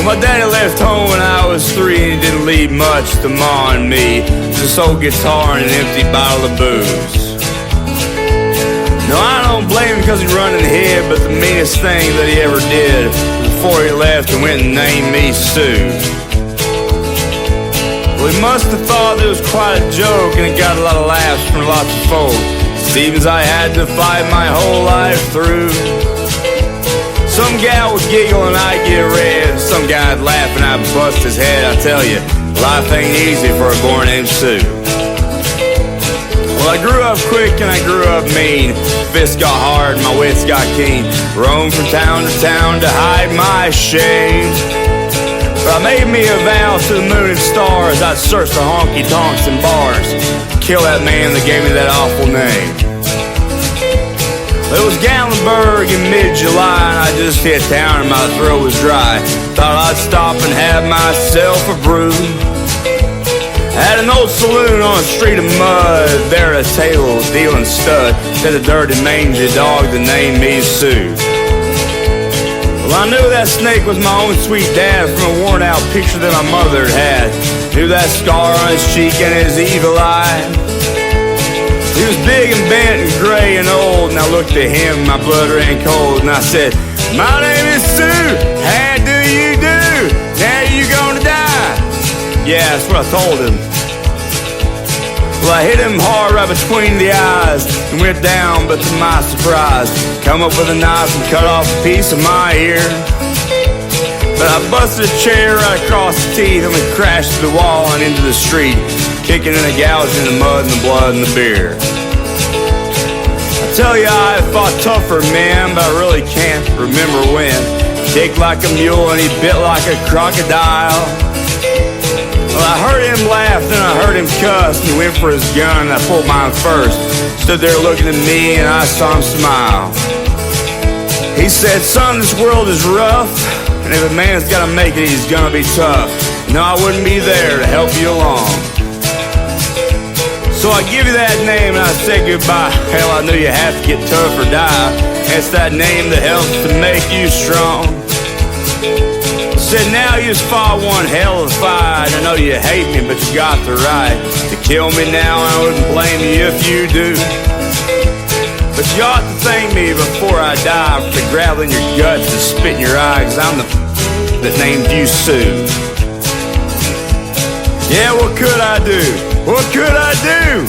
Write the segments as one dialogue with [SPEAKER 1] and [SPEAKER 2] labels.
[SPEAKER 1] My daddy left home when I was 3 and he didn't leave much to ma and me. Just old guitar and an empty bottle of booze. No, I don't blame him because he run ahead, but the meanest thing that he ever did was before he left and went and named me Sue. Well, he must have thought it was quite a joke and it got a lot of laughs from lots of folk. Seems I had to fight my whole life through. Some gal would giggle and I'd get red. Some guy'd laugh and I'd bust his head. I tell you, life ain't easy for a boy named Sue. Well, I grew up quick and I grew up mean. Fists got hard, my wits got keen. Roamed from town to town to hide my shame. But I made me a vow to the moon and stars. I'd search the honky-tonks and bars, kill that man that gave me that awful name. It was Gatlinburg in mid-July and I just hit town and my throat was dry. Thought I'd stop and have myself a brew. At an old saloon on a street of mud, there a table dealing stud. Said a dirty mangy dog that named me Sue. Well, I knew that snake was my own sweet dad from a worn out picture that my mother had. Knew that scar on his cheek and his evil eye. He was big and bent and gray and old, and I looked at him, my blood ran cold, and I said, "My name is Sue, how do you do? Now you gonna die?" Yeah, that's what I told him. Well, I hit him hard right between the eyes and went down, but to my surprise, come up with a knife and cut off a piece of my ear. But I busted a chair right across the teeth and we crashed to the wall and into the street, kicking and a gouging the mud and the blood and the beer. I tell you, I fought tougher, man, but I really can't remember when. Kicked like a mule and he bit like a crocodile. Well, I heard him laugh, then I heard him cuss, and he went for his gun and I pulled mine first. Stood there looking at me and I saw him smile. He said, "Son, this world is rough, and if a man's gotta make it, he's gonna be tough. No, I wouldn't be there to help you along. So I give you that name and I say goodbye. Hell, I knew you have to get tough or die. It's that name that helps to make you strong." Said, "Now you just fought one hell of a fight. I know you hate me, but you got the right to kill me now, and I wouldn't blame you if you do. But you ought to thank me before I die for grabbing your guts and spitting your eye, 'cause I'm the that named you Sue." Yeah, what could I do? What could I do?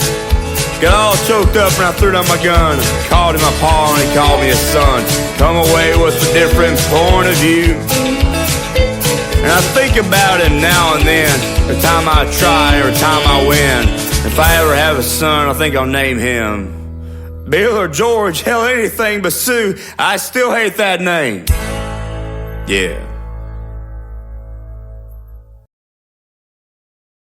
[SPEAKER 1] Got all choked up and I threw down my gun. Called him my pa and he called me a son. Come away with a different point of view. And I think about him now and then. Every time I try, every time I win. If I ever have a son, I think I'll name him Bill or George. Hell, anything but Sue. I still hate that name. Yeah.